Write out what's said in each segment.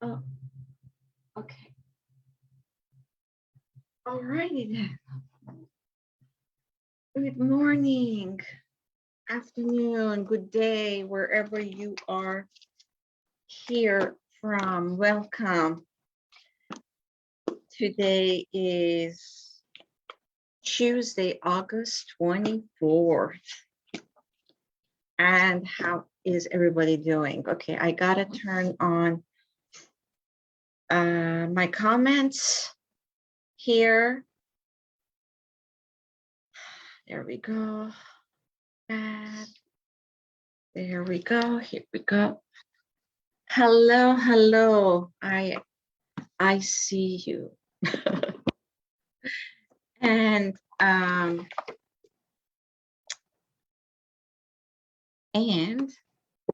Oh, okay. All righty then. Good morning, afternoon, good day, wherever you are here from. Welcome. Today is Tuesday, August 24th. And how is everybody doing? Okay, I gotta turn on my comments here. There we go. There we go. Here we go. Hello, hello. I see you. and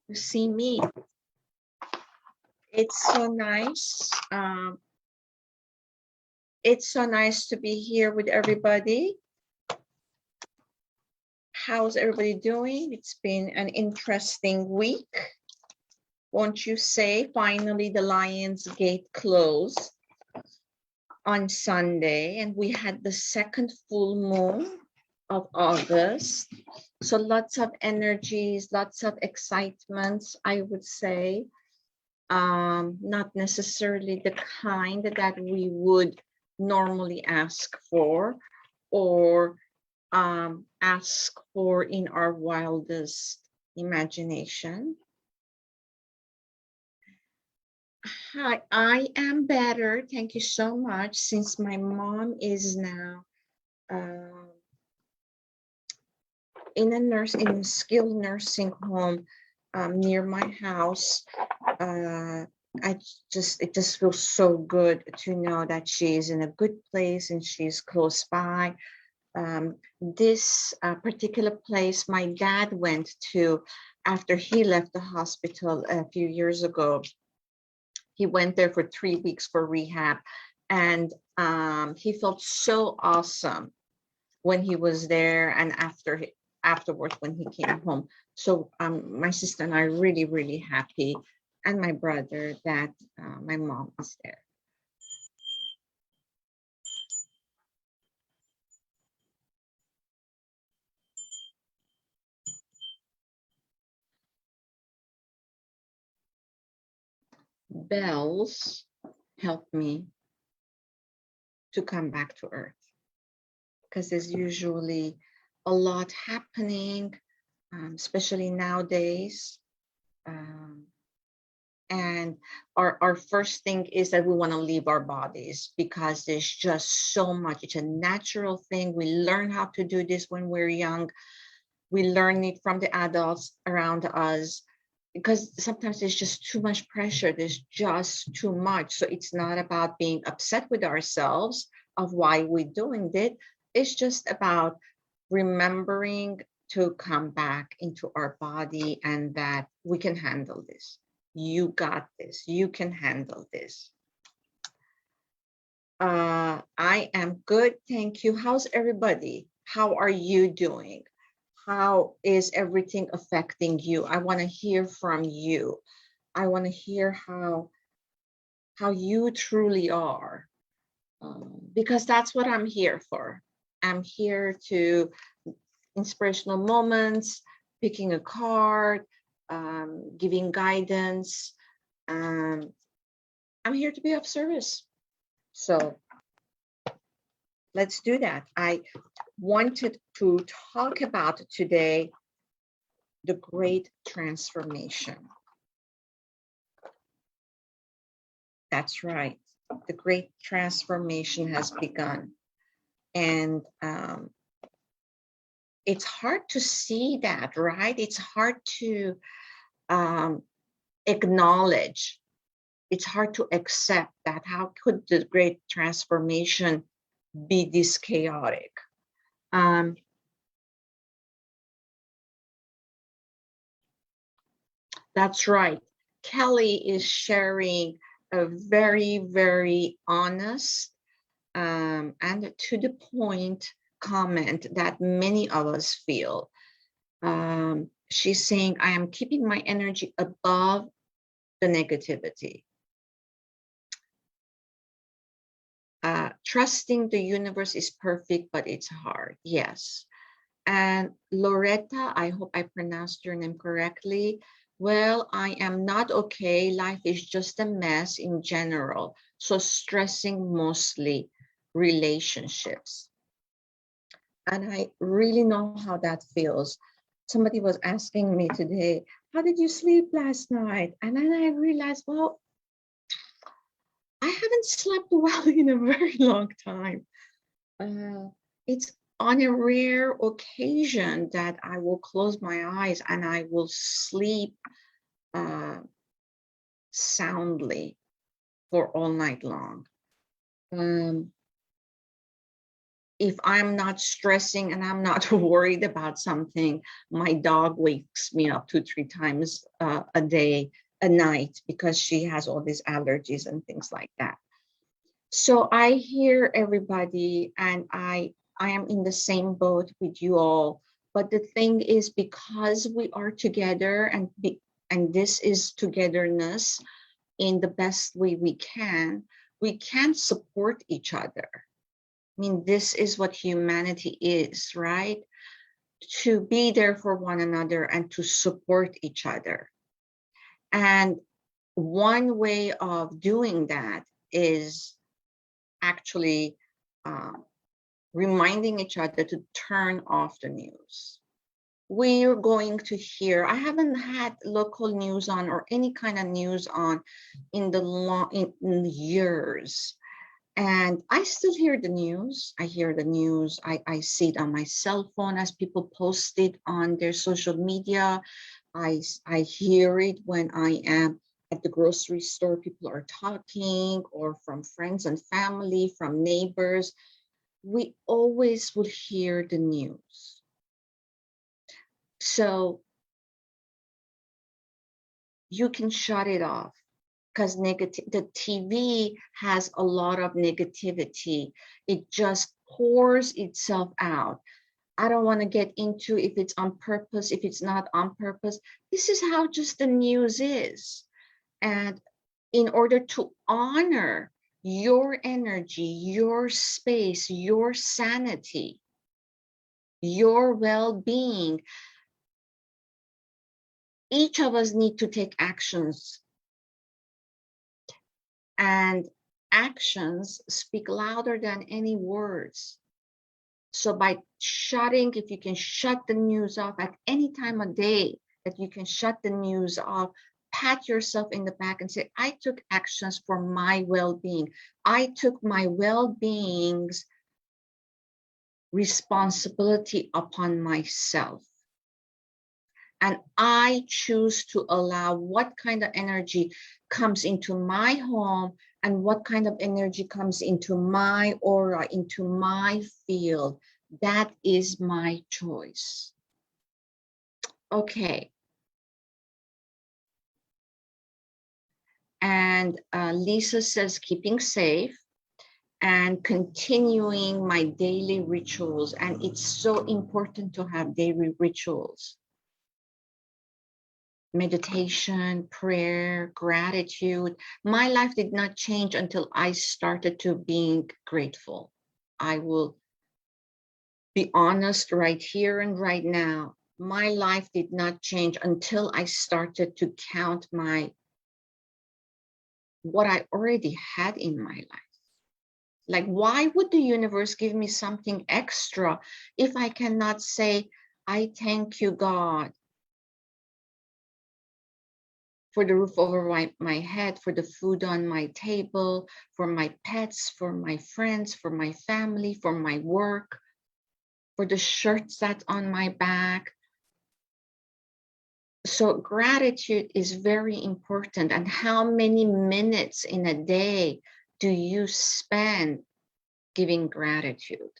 you see me. It's so nice. It's so nice to be here with everybody. How's everybody doing? It's been an interesting week. Won't you say? Finally, the Lions Gate closed on Sunday, and we had the second full moon of August. So lots of energies, lots of excitements, I would say. Not necessarily the kind that we would normally ask for or ask for in our wildest imagination. Hi, I am better. Thank you so much. Since my mom is now in a skilled nursing home near my house, it just feels so good to know that she's in a good place and she's close by. This particular place my dad went to after he left the hospital a few years ago. He went there for 3 weeks for rehab, and he felt so awesome when he was there and afterwards when he came home. So my sister and I are really, really happy, and my brother, that my mom is there. Bells help me to come back to earth because there's usually a lot happening, especially nowadays. And our first thing is that we want to leave our bodies because there's just so much. It's a natural thing. We learn how to do this when we're young. We learn it from the adults around us because sometimes there's just too much pressure. There's just too much. So it's not about being upset with ourselves of why we're doing it. It's just about remembering to come back into our body and that we can handle this. You got this. You can handle this. I am good. Thank you. How's everybody? How are you doing? How is everything affecting you? I want to hear from you. I want to hear how you truly are, because that's what I'm here for. I'm here to inspirational moments, picking a card, giving guidance. I'm here to be of service. So let's do that. I wanted to talk about today the great transformation. That's right. The great transformation has begun. And it's hard to see that, right? It's hard to acknowledge. It's hard to accept that. How could the great transformation be this chaotic? That's right. Kelly is sharing a very, very honest and to the point comment that many of us feel. She's saying, I am keeping my energy above the negativity. Trusting the universe is perfect, but it's hard. Yes. And Loretta, I hope I pronounced your name correctly. Well, I am not okay. Life is just a mess in general. So stressing mostly relationships. And I really know how that feels. Somebody was asking me today, how did you sleep last night? And then I realized, well, I haven't slept well in a very long time. It's on a rare occasion that I will close my eyes and I will sleep uh, soundly for all night long. If I'm not stressing and I'm not worried about something, my dog wakes me up 2, 3 times a day, a night, because she has all these allergies and things like that. So I hear everybody, and I am in the same boat with you all. But the thing is, because we are together, and this is togetherness in the best way we can support each other. I mean, this is what humanity is, right? To be there for one another and to support each other. And one way of doing that is actually reminding each other to turn off the news. We're going to hear, I haven't had local news on or any kind of news on in years. And I still hear the news. I hear the news. I see it on my cell phone as people post it on their social media. I hear it when I am at the grocery store. People are talking, or from friends and family, from neighbors. We always will hear the news. So you can shut it off, because the TV has a lot of negativity. It just pours itself out. I don't want to get into if it's on purpose, if it's not on purpose. This is how just the news is. And in order to honor your energy, your space, your sanity, your well-being, each of us need to take actions. And actions speak louder than any words. So by shutting, if you can shut the news off at any time of day, that you can shut the news off, pat yourself in the back and say, I took actions for my well-being. I took my well-being's responsibility upon myself. And I choose to allow what kind of energy comes into my home and what kind of energy comes into my aura, into my field. That is my choice. Okay. And Lisa says, keeping safe and continuing my daily rituals. And it's so important to have daily rituals. Meditation, prayer, gratitude. My life did not change until I started to being grateful. I will be honest right here and right now. My life did not change until I started to count what I already had in my life. Like, why would the universe give me something extra if I cannot say, I thank you, God, for the roof over my head, for the food on my table, for my pets, for my friends, for my family, for my work, for the shirts that's on my back. So gratitude is very important. And how many minutes in a day do you spend giving gratitude?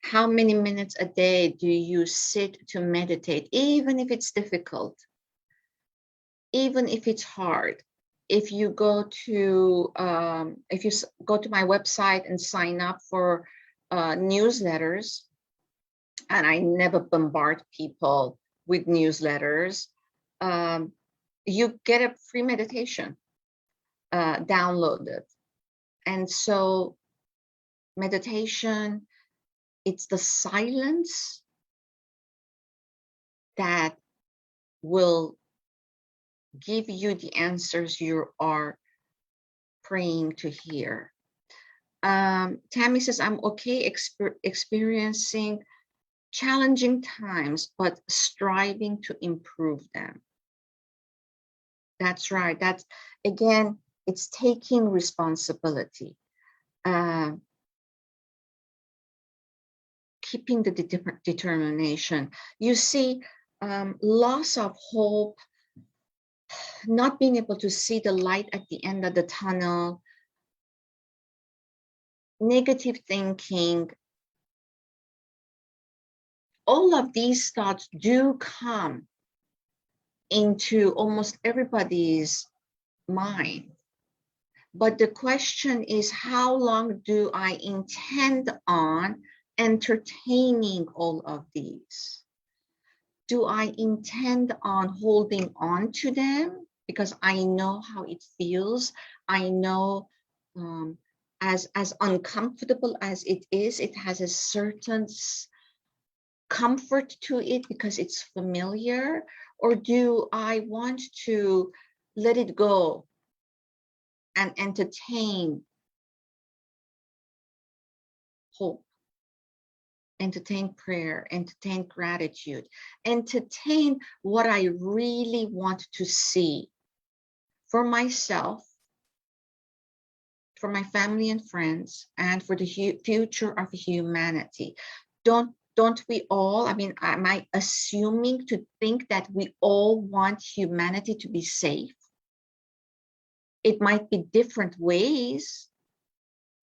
How many minutes a day do you sit to meditate, even if it's difficult? Even if it's hard, if you go to my website and sign up for newsletters, and I never bombard people with newsletters, you get a free meditation downloaded. And so meditation, it's the silence that will give you the answers you are praying to hear. Tammy says, I'm okay experiencing challenging times, but striving to improve them. That's right. That's, again, it's taking responsibility, keeping the determination. You see, loss of hope, not being able to see the light at the end of the tunnel, negative thinking, all of these thoughts do come into almost everybody's mind. But the question is, how long do I intend on entertaining all of these? Do I intend on holding on to them because I know how it feels? I know, as uncomfortable as it is, it has a certain comfort to it because it's familiar? Or do I want to let it go and entertain hope, entertain prayer, entertain gratitude, entertain what I really want to see for myself, for my family and friends, and for the future of humanity? Don't we all, I mean, am I assuming to think that we all want humanity to be safe? It might be different ways.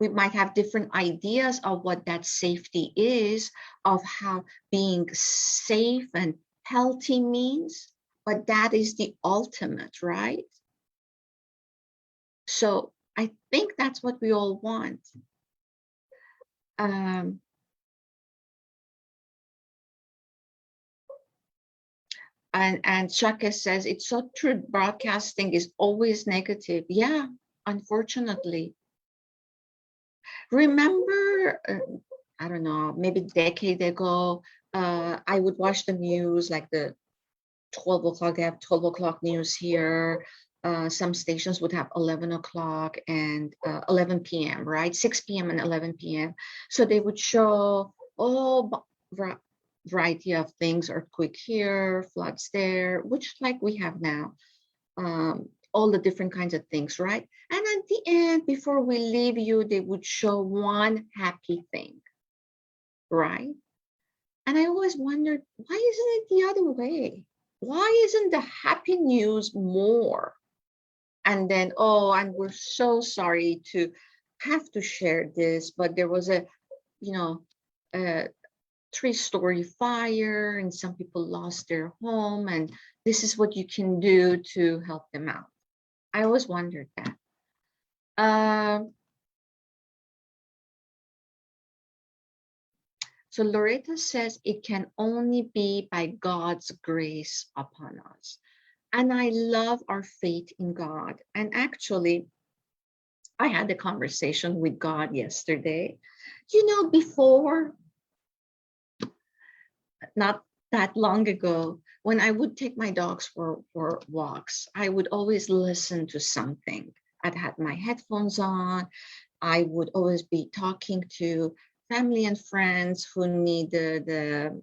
We might have different ideas of what that safety is, of how being safe and healthy means, but that is the ultimate, right? So I think that's what we all want. And Shaka says, it's so true, broadcasting is always negative. Yeah, unfortunately. Remember, I don't know, maybe a decade ago, I would watch the news, like the 12 o'clock, they have 12 o'clock news here. Some stations would have 11 o'clock and 11 p.m., right? 6 p.m. and 11 p.m. So they would show all variety of things, earthquake here, floods there, which like we have now, all the different kinds of things, right? And at the end, before we leave you, they would show one happy thing, right? And I always wondered, why isn't it the other way? Why isn't the happy news more? And then, oh, and we're so sorry to have to share this, but there was a, you know, a 3-story fire and some people lost their home, and this is what you can do to help them out. I always wondered that. So Loretta says it can only be by God's grace upon us. And I love our faith in God. And actually, I had a conversation with God yesterday. You know, before, not that long ago, when I would take my dogs for walks, I would always listen to something. I'd had my headphones on. I would always be talking to family and friends who need to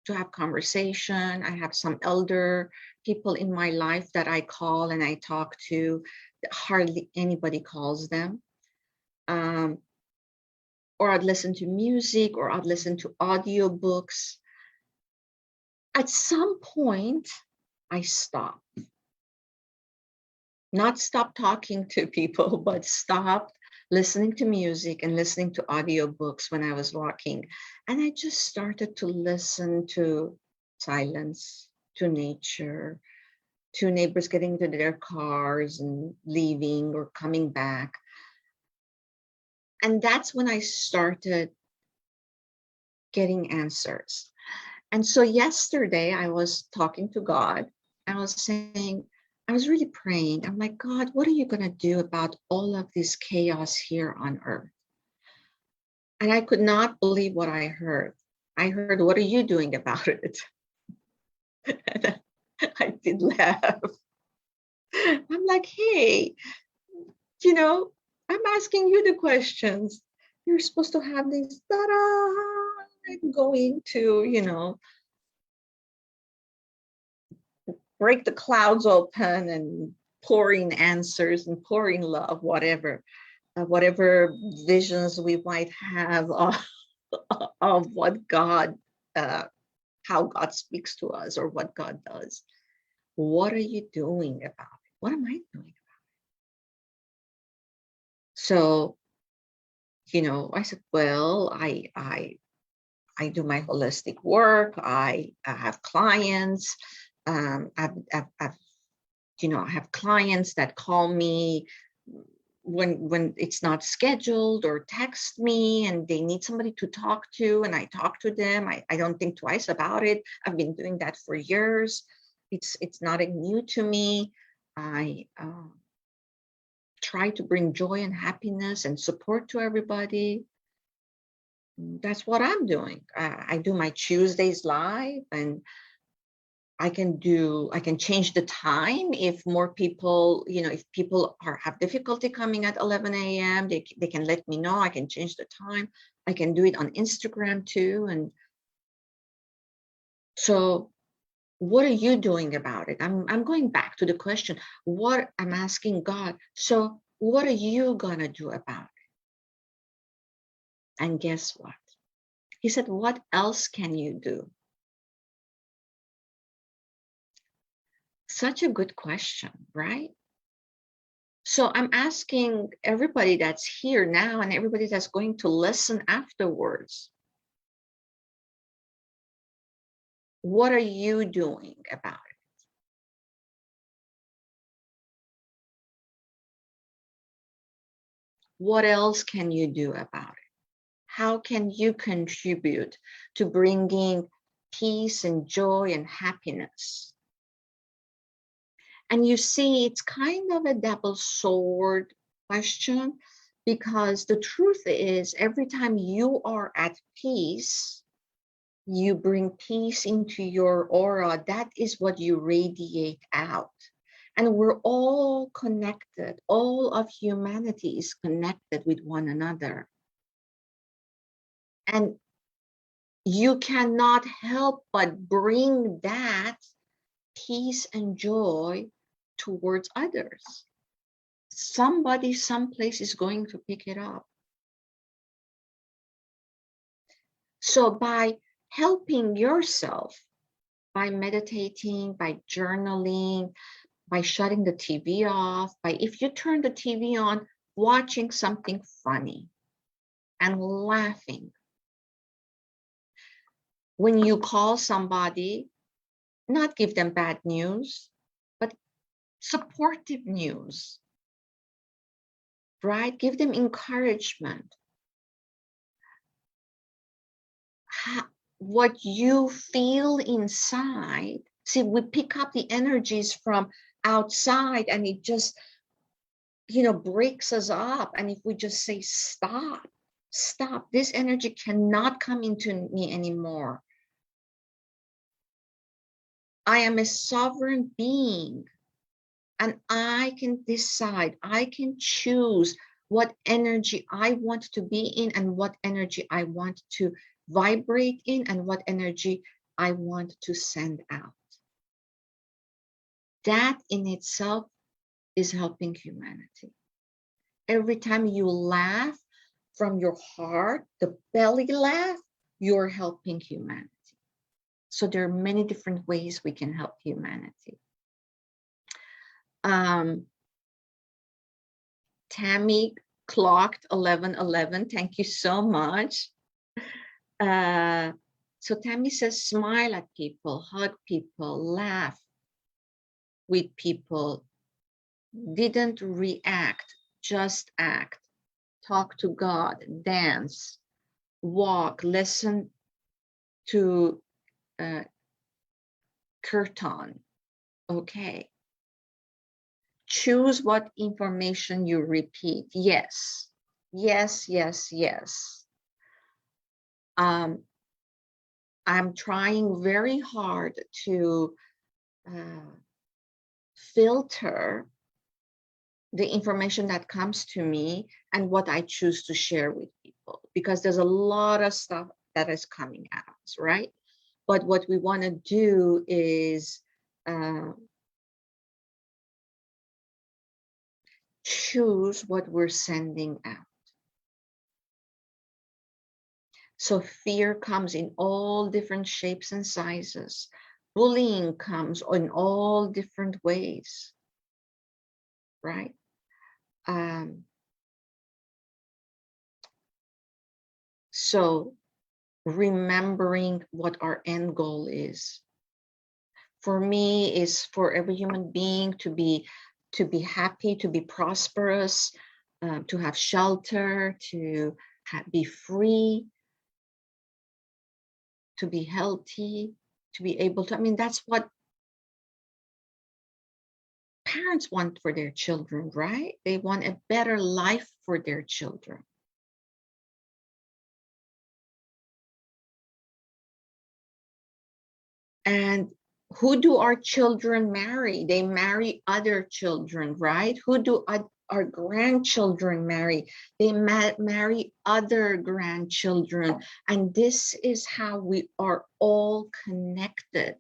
have conversation. I have some elder people in my life that I call and I talk to. Hardly anybody calls them. Or I'd listen to music, or I'd listen to audiobooks. At some point, I stopped. Not stop talking to people, but stopped listening to music and listening to audiobooks when I was walking. And I just started to listen to silence, to nature, to neighbors getting into their cars and leaving or coming back. And that's when I started getting answers. And so yesterday I was talking to God. I was saying, I was really praying. I'm like, God, what are you going to do about all of this chaos here on earth? And I could not believe what I heard. I heard, what are you doing about it? And I did laugh. I'm like, hey, you know, I'm asking you the questions. You're supposed to have these, ta-da, I'm going to, break the clouds open and pouring answers and pouring love, whatever visions we might have of what God, uh, how God speaks to us or what God does. What are you doing about it? What am I doing? So, I said, well, I do my holistic work. I have clients. I have clients that call me when it's not scheduled or text me and they need somebody to talk to, and I talk to them. I don't think twice about it. I've been doing that for years. It's not new to me. I try to bring joy and happiness and support to everybody. That's what I'm doing. I do my Tuesdays live, and I can change the time if more people, if people have difficulty coming at 11 a.m., they can let me know. I can change the time. I can do it on Instagram too. And so what are you doing about it? I'm going back to the question, what I'm asking God. So what are you gonna do about it? And guess what? He said, what else can you do? Such a good question, right? So I'm asking everybody that's here now and everybody that's going to listen afterwards, what are you doing about it? What else can you do about it? How can you contribute to bringing peace and joy and happiness? And you see, it's kind of a double sword question, because the truth is, every time you are at peace, you bring peace into your aura. That is what you radiate out. And we're all connected. All of humanity is connected with one another. And you cannot help but bring that peace and joy towards others. Somebody, someplace is going to pick it up. So by helping yourself, by meditating, by journaling, by shutting the TV off, by if you turn the TV on, watching something funny and laughing. When you call somebody, not give them bad news, but supportive news, right? Give them encouragement. What you feel inside, see, we pick up the energies from outside and it just, breaks us up. And if we just say, stop, this energy cannot come into me anymore. I am a sovereign being and I can decide, I can choose what energy I want to be in and what energy I want to vibrate in and what energy I want to send out. That in itself is helping humanity. Every time you laugh from your heart, the belly laugh, you're helping humanity. So there are many different ways we can help humanity. Tammy clocked 11:11. Thank you so much. So Tammy says, smile at people, hug people, laugh with people, didn't react, just act, talk to God, dance, walk, listen to kirtan. Okay. Choose what information you repeat. Yes, yes, yes, yes. Um, I'm trying very hard to filter the information that comes to me and what I choose to share with people, because there's a lot of stuff that is coming at us, right? But what we want to do is uh, choose what we're sending out. So fear comes in all different shapes and sizes. Bullying comes in all different ways, right? So remembering what our end goal is. For me, is for every human being to be happy, to be prosperous, to have shelter, to be free, to be healthy, to be able to. I mean, that's what parents want for their children, right? They want a better life for their children. And who do our children marry? They marry other children, right? Who do our grandchildren marry? They marry other grandchildren. And this is how we are all connected.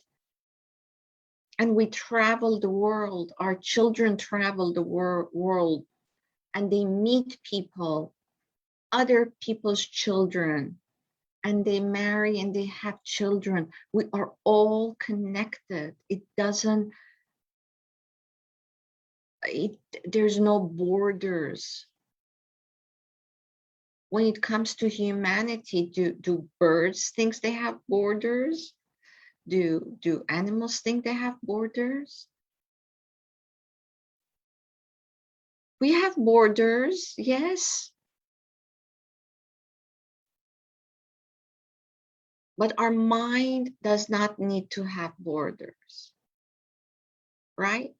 And we travel the world. Our children travel the world, and they meet people, other people's children, and they marry and they have children. We are all connected. There's no borders. When it comes to humanity, do birds think they have borders? Do animals think they have borders? We have borders, yes. But our mind does not need to have borders, right?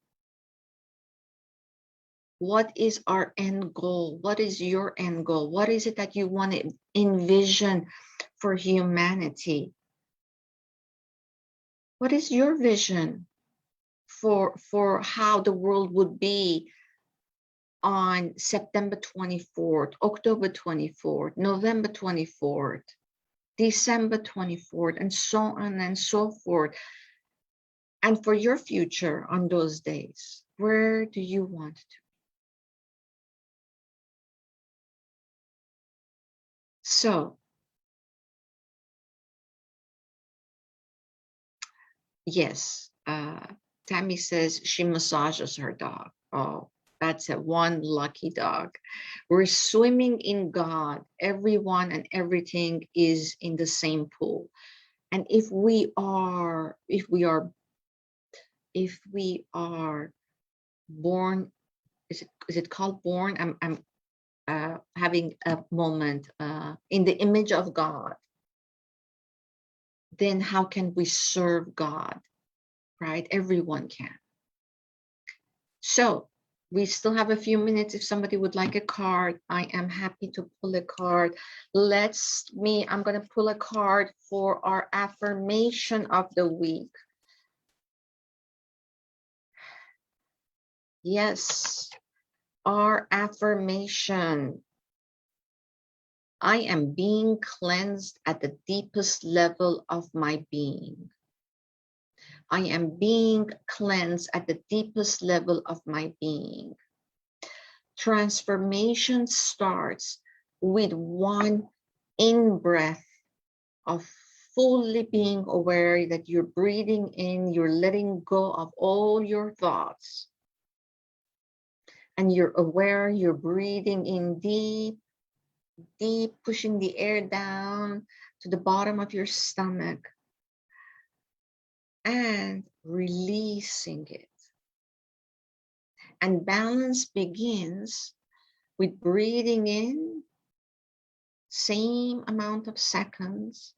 What is our end goal? What is your end goal? What is it that you want to envision for humanity? What is your vision for how the world would be on September 24th, October 24th, November 24th, December 24th, and so on and so forth? And for your future on those days, where do you want to? So, yes, Tammy says she massages her dog. Oh, that's a one lucky dog. We're swimming in God. Everyone and everything is in the same pool. And if we are born, is it called born? I'm having a moment in the image of God. Then how can we serve God, right? Everyone can. So we still have a few minutes. If somebody would like a card, I am happy to pull a card. I'm going to pull a card for our affirmation of the week. Yes, our affirmation. I am being cleansed at the deepest level of my being. I am being cleansed at the deepest level of my being. Transformation starts with one in-breath of fully being aware that you're breathing in, you're letting go of all your thoughts. And you're aware you're breathing in deep, deep, pushing the air down to the bottom of your stomach and releasing it. And balance begins with breathing in same amount of seconds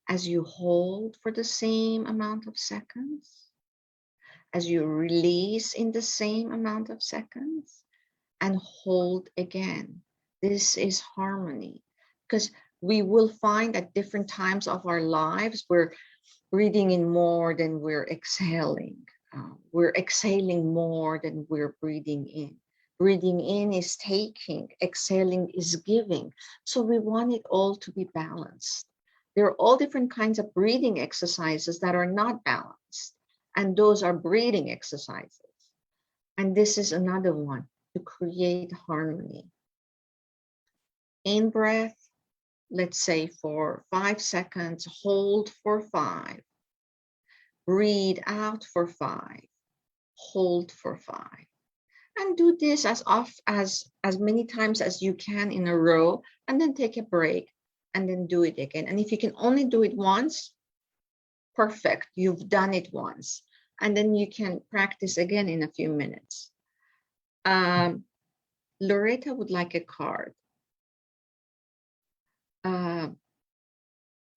as you hold for the same amount of seconds, as you release in the same amount of seconds, and hold again. This is harmony, because We will find at different times of our lives, we're breathing in more than we're exhaling. We're exhaling more than we're breathing in. Breathing in is taking, exhaling is giving. So we want it all to be balanced. There are all different kinds of breathing exercises that are not balanced, and those are breathing exercises. And this is another one to create harmony. In breath, let's say for 5 seconds, hold for 5. Breathe out for 5. Hold for 5. And do this as many times as you can in a row, and then take a break and then do it again. And if you can only do it once, perfect, you've done it once. And then you can practice again in a few minutes. Loretta would like a card.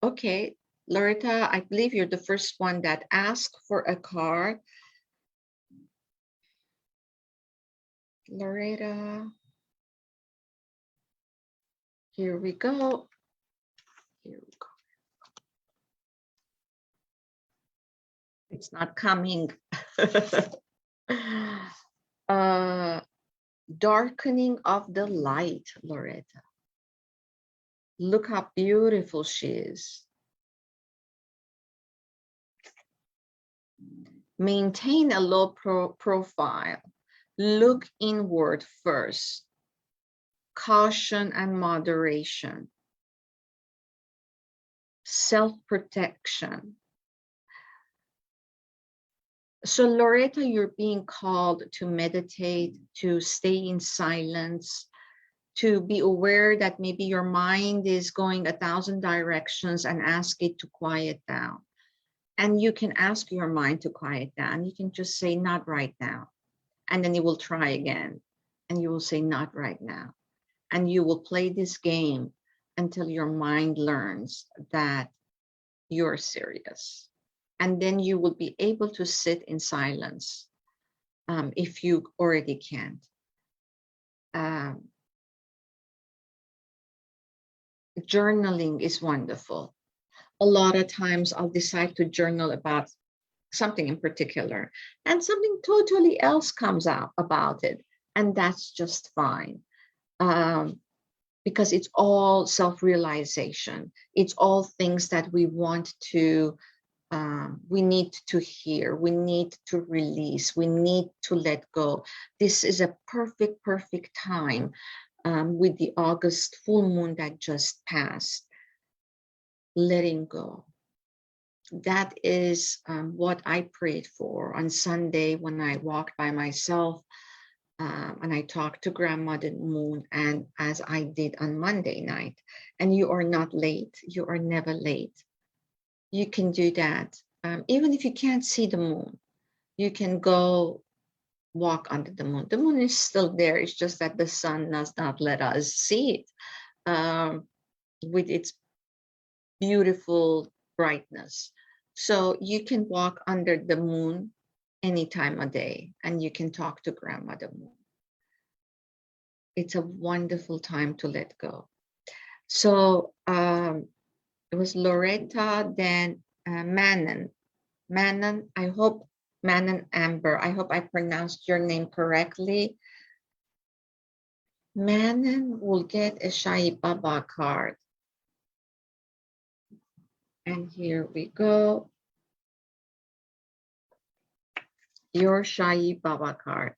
Okay, Loretta, I believe you're the first one that asked for a card. Loretta, here we go. Here we go. It's not coming. Darkening of the light, Loretta. Look how beautiful she is. Maintain a low profile. Look inward first. Caution and moderation. Self-protection. So Loretta, you're being called to meditate, to stay in silence, to be aware that maybe your mind is going 1,000 directions, and ask it to quiet down. And you can ask your mind to quiet down. You can just say, not right now. And then it will try again. And you will say, not right now. And you will play this game until your mind learns that you're serious. And then you will be able to sit in silence if you already can't. Journaling is wonderful. A lot of times I'll decide to journal about something in particular, and something totally else comes out about it. And that's just fine. Because it's all self-realization. It's all things that we want to, we need to hear, we need to release, we need to let go. This is a perfect time with the August full moon that just passed. Letting go. That is what I prayed for on Sunday when I walked by myself and I talked to Grandmother Moon, and as I did on Monday night. And you are not late. You are never late. You can do that. Even if you can't see the moon, you can go walk under the moon. The moon is still there. It's just that the sun does not let us see it with its beautiful brightness. So you can walk under the moon any time of day, and you can talk to Grandmother Moon. It's a wonderful time to let go. So it was Loretta, then Manon. Manon, I hope, Manon Amber, I hope I pronounced your name correctly. Manon will get a Sai Baba card. And here we go. Your Sai Baba card.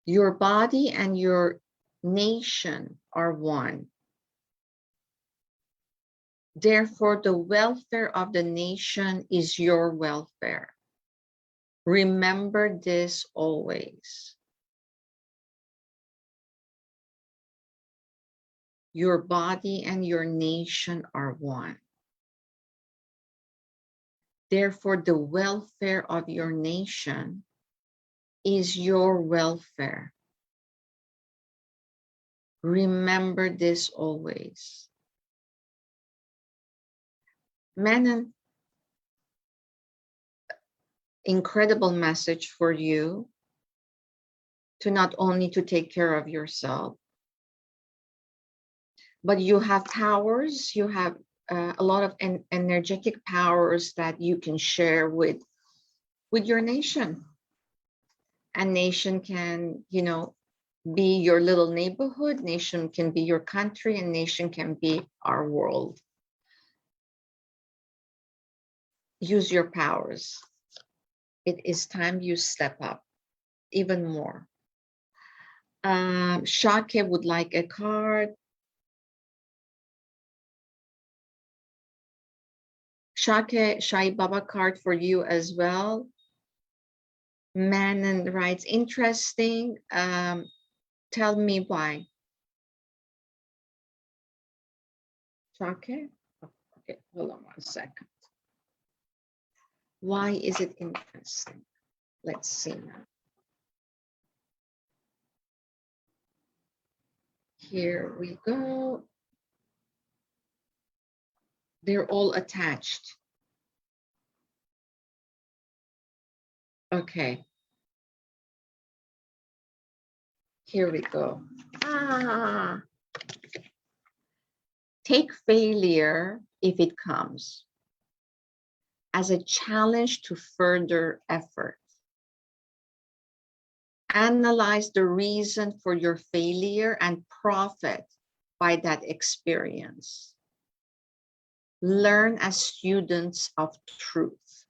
Your body and your nation are one. Therefore, the welfare of the nation is your welfare. Remember this always. Your body and your nation are one. Therefore, the welfare of your nation is your welfare. Remember this always. Manon, incredible message for you to not only to take care of yourself, but you have powers, you have a lot of energetic powers that you can share with your nation. And nation can, you know, be your little neighborhood, nation can be your country, and nation can be our world. Use your powers. It is time you step up even more. Shake would like a card. Shake, Shai Baba card for you as well. Manon writes, interesting. Tell me why. Shake? Okay, hold on 1 second. Why is it interesting? Let's see now. Here we go. They're all attached. Okay. Here we go. Take failure, if it comes, as a challenge to further effort. Analyze the reason for your failure and profit by that experience. Learn as students of truth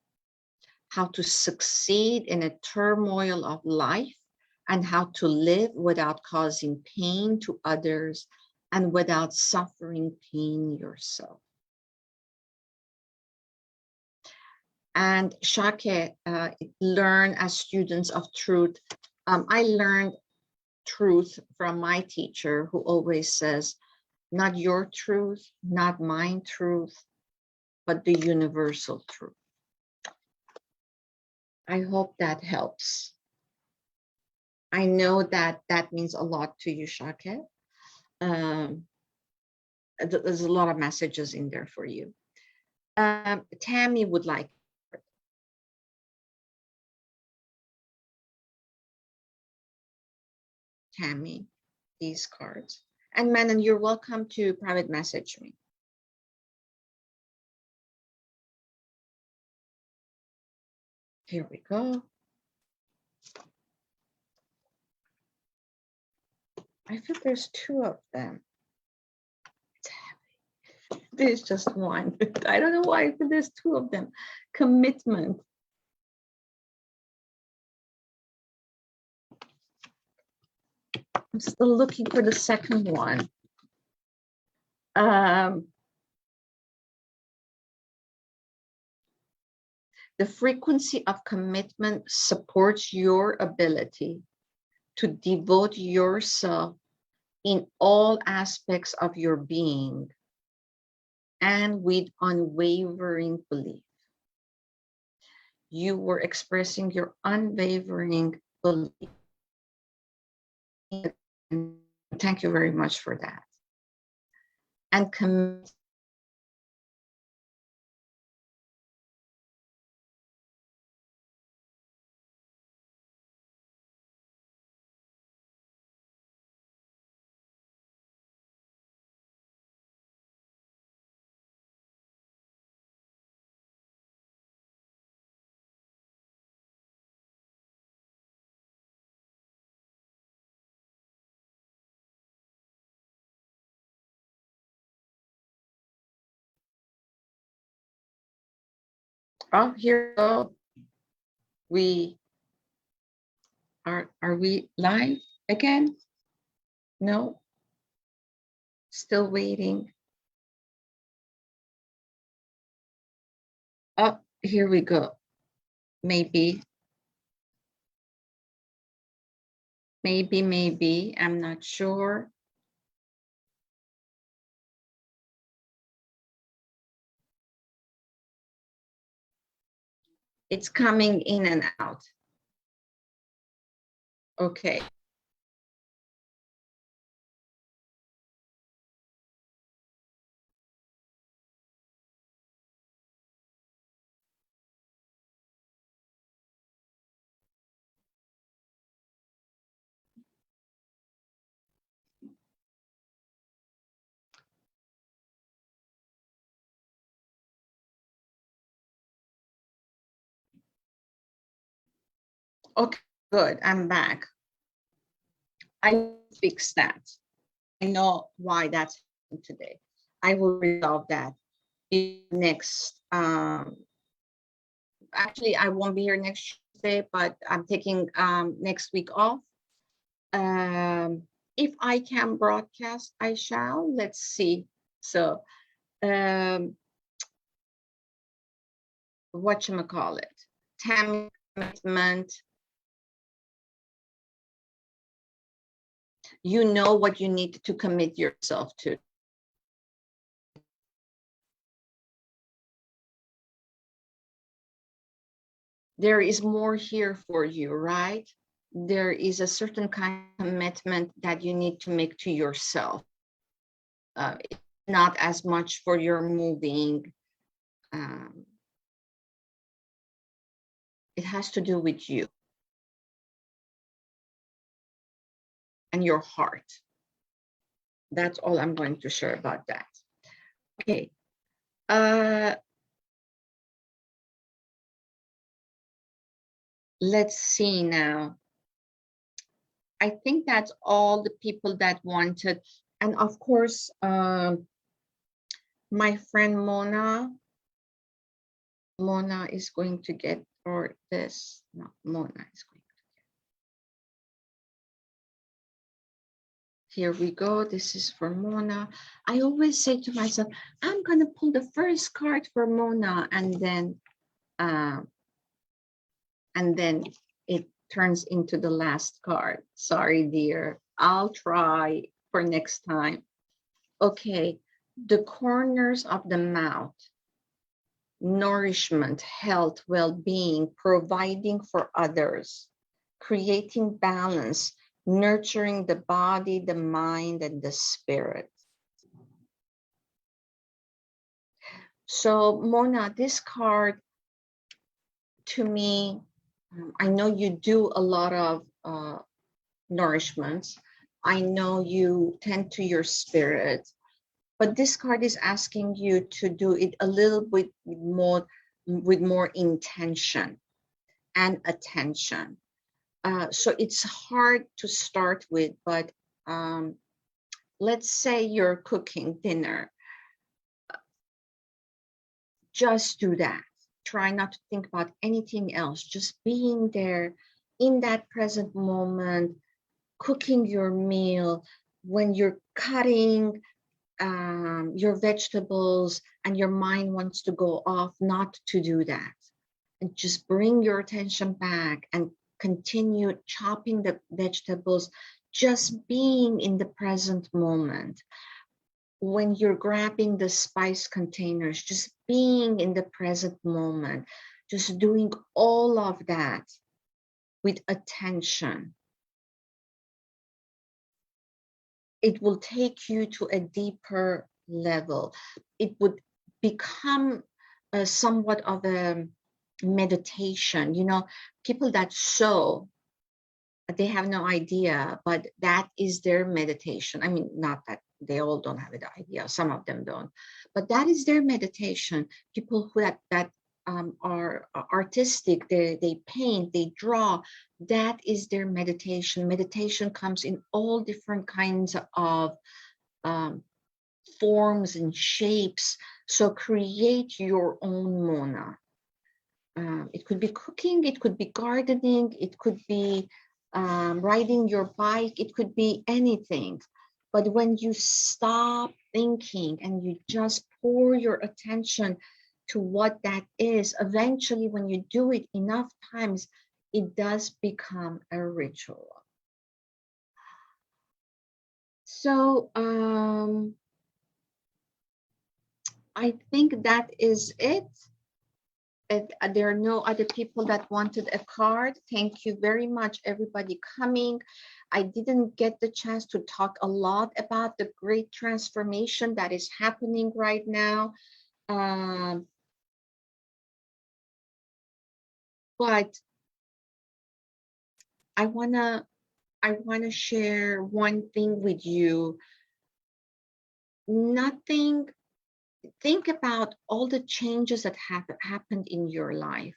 how to succeed in a turmoil of life and how to live without causing pain to others and without suffering pain yourself. And Shake, learn as students of truth. I learned truth from my teacher, who always says, not your truth, not mine truth, but the universal truth. I hope that helps. I know that that means a lot to you, Shake. There's a lot of messages in there for you. Tammy would like. Tammy, these cards. And Manon, you're welcome to private message me. Here we go. I feel there's two of them. There's just one. I don't know why I feel there's two of them. Commitment. I'm still looking for the second one. The frequency of commitment supports your ability to devote yourself in all aspects of your being and with unwavering belief. You were expressing your unwavering belief. Thank you very much for that. And commit. Oh, here we go. We are we live again? No, still waiting. Oh, here we go. Maybe, I'm not sure. It's coming in and out. Okay. Okay, good. I'm back. I fixed that. I know why that's happening today. I will resolve that next. Actually, I won't be here next Tuesday, but I'm taking next week off. Um, if I can broadcast, I shall. Let's see. So, whatchamacallit? Time commitment. You know what you need to commit yourself to. There is more here for you, right? There is a certain kind of commitment that you need to make to yourself. It's not as much for your moving. Um, it has to do with you and your heart. That's all I'm going to share about that. Okay. Let's see now. I think that's all the people that wanted. And of course, my friend Mona is going to get, or this, no, Mona is going to get. Here we go. This is for Mona. I always say to myself, I'm going to pull the first card for Mona, and then it turns into the last card. Sorry, dear. I'll try for next time. Okay, the corners of the mouth, nourishment, health, well-being, providing for others, creating balance, nurturing the body, the mind, and the spirit. So, Mona, this card to me, I know you do a lot of nourishments. I know you tend to your spirit, but this card is asking you to do it a little bit more with more intention and attention. So it's hard to start with, but let's say you're cooking dinner. Just do that. Try not to think about anything else, just being there in that present moment, cooking your meal, when you're cutting your vegetables and your mind wants to go off, not to do that. And just bring your attention back and continue chopping the vegetables, just being in the present moment. When you're grabbing the spice containers, just being in the present moment, just doing all of that with attention. It will take you to a deeper level. It would become somewhat of a meditation. You know, people that sew, they have no idea, but that is their meditation. I mean, not that they all don't have the idea, some of them don't, but that is their meditation. People who are artistic, they paint, they draw, that is their meditation. Meditation comes in all different kinds of forms and shapes. So create your own Mona. It could be cooking, it could be gardening, it could be riding your bike, it could be anything. But when you stop thinking and you just pour your attention to what that is, eventually when you do it enough times, it does become a ritual. So I think that is it. There are no other people that wanted a card. Thank you very much, everybody coming. I didn't get the chance to talk a lot about the great transformation that is happening right now. But I wanna share one thing with you. Nothing. Think about all the changes that have happened in your life.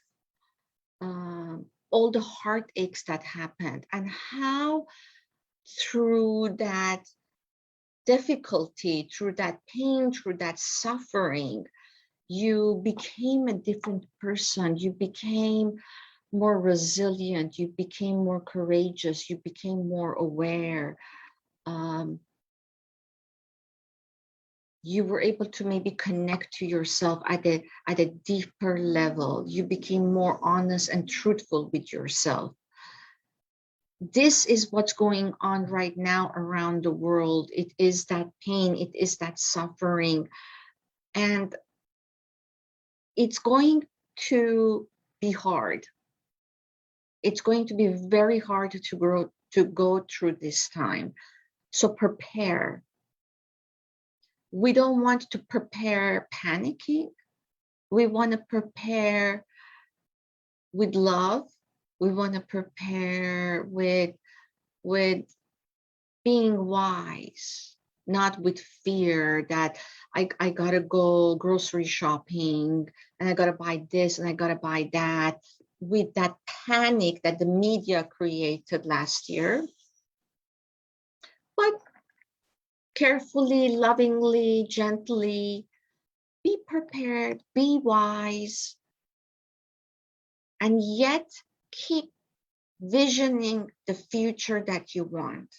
all the heartaches that happened, and how through that difficulty, through that pain, through that suffering, you became a different person. You became more resilient. You became more courageous. You became more aware. Um, you were able to maybe connect to yourself at a deeper level. You became more honest and truthful with yourself. This is what's going on right now around the world. It is that pain, it is that suffering, and it's going to be hard. It's going to be very hard to go through this time. So prepare. We don't want to prepare panicking. We want to prepare with love. We want to prepare with being wise, not with fear that I gotta go grocery shopping and I gotta buy this and I gotta buy that, with that panic that the media created last year. But carefully, lovingly, gently, be prepared, be wise, and yet keep visioning the future that you want.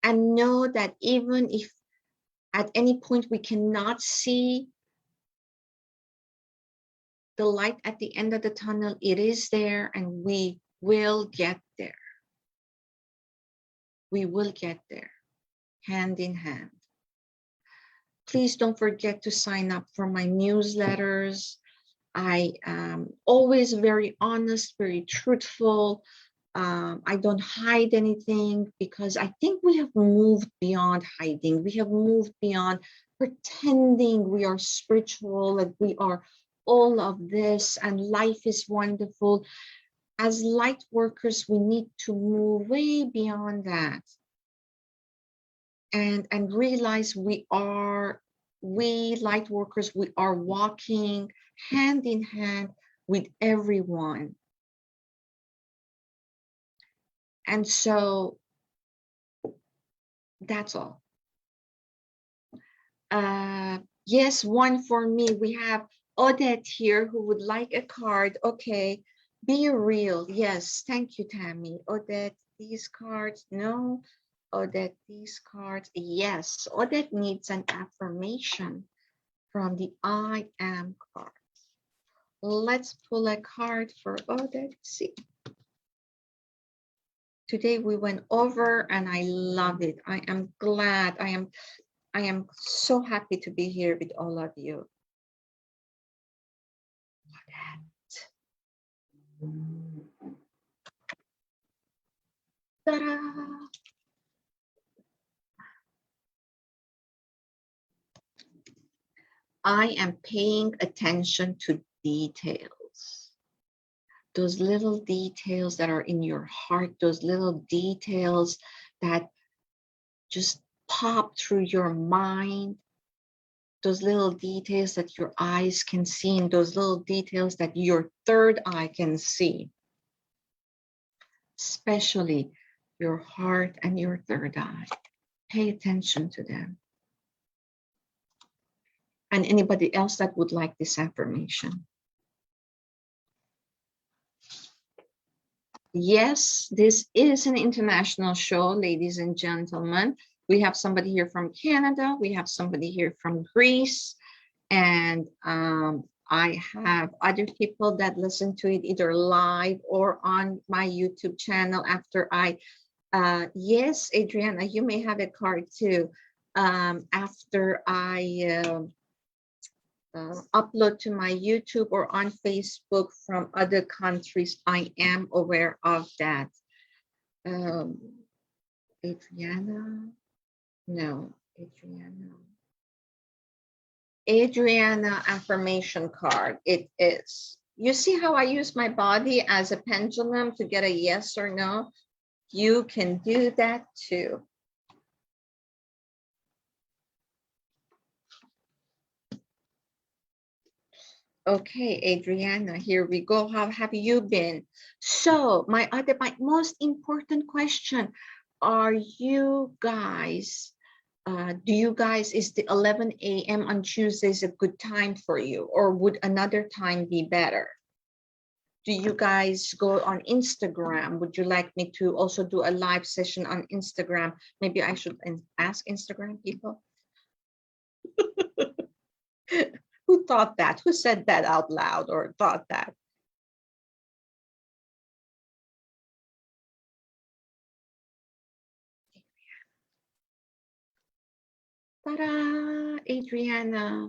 And know that even if at any point we cannot see the light at the end of the tunnel, it is there and we will get there. We will get there, hand in hand. Please don't forget to sign up for my newsletters. I am always very honest, very truthful. I don't hide anything because I think we have moved beyond hiding. We have moved beyond pretending we are spiritual, that we are all of this and life is wonderful. As light workers, we need to move way beyond that and realize we light workers, we are walking hand in hand with everyone. And so that's all. Yes, one for me. We have Odette here who would like a card. Okay, be real. Yes, thank you, Tammy. Odette, these cards. No, Odette, these cards. Yes, Odette needs an affirmation from the I Am card. Let's pull a card for Odette. See. Today we went over and I love it. I am glad. I am so happy to be here with all of you. Ta-da! I am paying attention to details. Those little details that are in your heart, those little details that just pop through your mind, those little details that your eyes can see, and those little details that your third eye can see, especially your heart and your third eye. Pay attention to them. And anybody else that would like this affirmation. Yes, this is an international show, ladies and gentlemen. We have somebody here from Canada. We have somebody here from Greece. And I have other people that listen to it either live or on my YouTube channel after I, yes, Adriana, you may have a card too. After I upload to my YouTube or on Facebook from other countries, I am aware of that. Adriana, no, Adriana affirmation card. It is. You see how I use my body as a pendulum to get a yes or no? You can do that too. Okay, Adriana, here we go. How have you been? So my most important question, are you guys, do you guys, is the 11 a.m. on Tuesdays a good time for you, or would another time be better? Do you guys go on Instagram? Would you like me to also do a live session on Instagram? Maybe I should ask Instagram people. Who thought that? Who said that out loud or thought that? Ta-da, Adriana.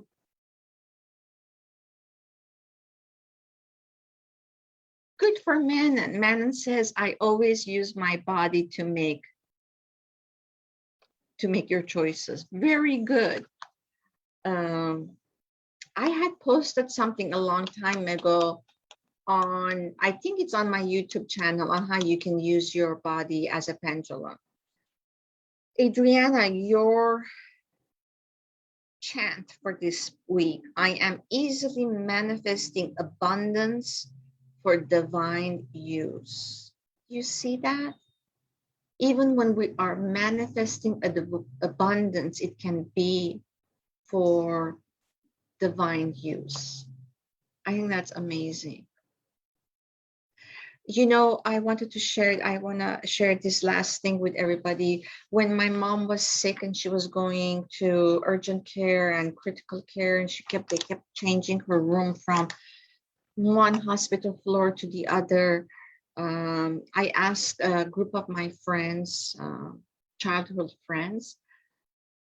Good for Manon. Manon says, I always use my body to make your choices. Very good. I had posted something a long time ago on, I think it's on my YouTube channel, on how you can use your body as a pendulum. Adriana, your chant for this week, I am easily manifesting abundance for divine use. You see that? Even when we are manifesting abundance, it can be for divine use. I think that's amazing. You know, I want to share this last thing with everybody. When my mom was sick and she was going to urgent care and critical care, and they kept changing her room from one hospital floor to the other. I asked a group of my friends, childhood friends,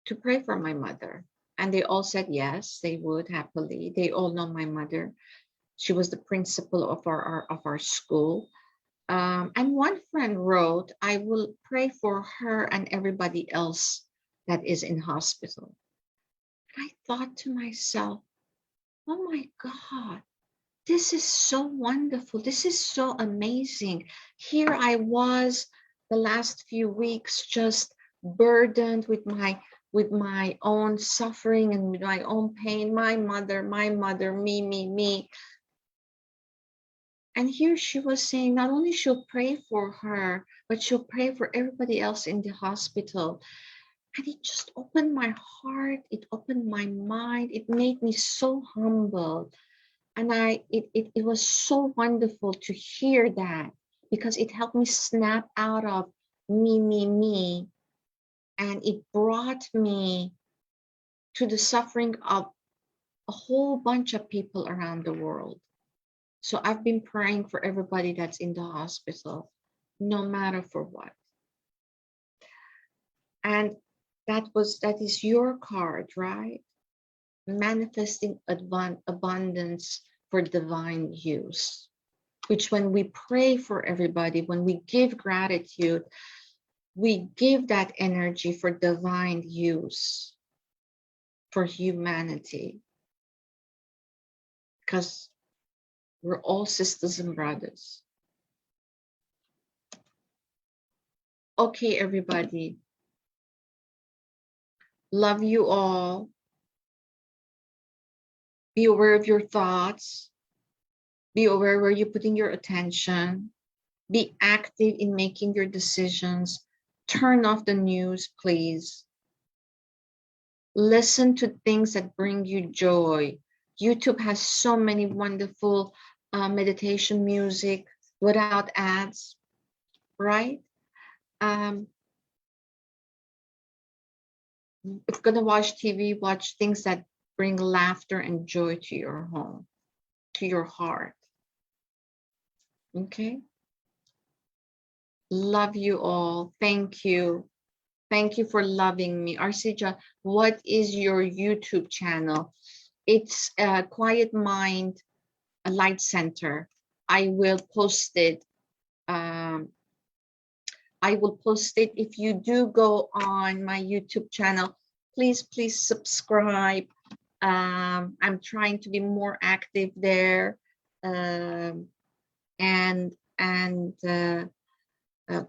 to pray for my mother. And they all said yes, they would happily. They all know my mother. She was the principal of our school. And one friend wrote, I will pray for her and everybody else that is in hospital. I thought to myself, oh my God, this is so wonderful. This is so amazing. Here I was the last few weeks just burdened with my own suffering and with my own pain. My mother, me. And here she was saying not only she'll pray for her, but she'll pray for everybody else in the hospital. And it just opened my heart. It opened my mind. It made me so humble. And it was so wonderful to hear that, because it helped me snap out of me. And it brought me to the suffering of a whole bunch of people around the world. So I've been praying for everybody that's in the hospital, no matter for what. And that is your card, right? Manifesting abundance for divine use, which when we pray for everybody, when we give gratitude, we give that energy for divine use for humanity, because we're all sisters and brothers. Okay, everybody. Love you all. Be aware of your thoughts. Be aware where you're putting your attention. Be active in making your decisions. Turn off the news, please. Listen to things that bring you joy. YouTube has so many wonderful meditation music without ads, right? If you're going to watch TV, watch things that bring laughter and joy to your home, to your heart. Okay? Love you all. Thank you. Thank you for loving me. Arcija, what is your YouTube channel? It's Quiet Mind Light Center. I will post it. I will post it. If you do go on my YouTube channel, please subscribe. I'm trying to be more active there, and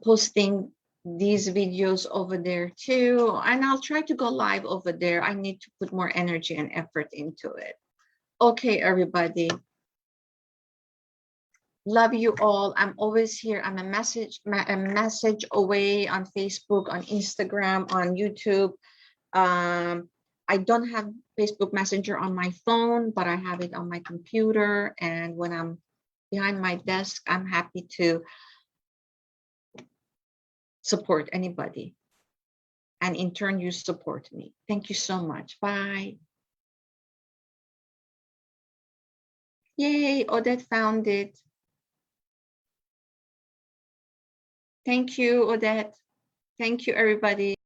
posting these videos over there too. And I'll try to go live over there. I need to put more energy and effort into it. Okay, everybody. Love you all. I'm always here. I'm a message away on Facebook, on Instagram, on YouTube. I don't have Facebook Messenger on my phone, but I have it on my computer. And when I'm behind my desk, I'm happy to support anybody. And in turn, you support me. Thank you so much. Bye. Yay, Odette found it. Thank you, Odette. Thank you, everybody.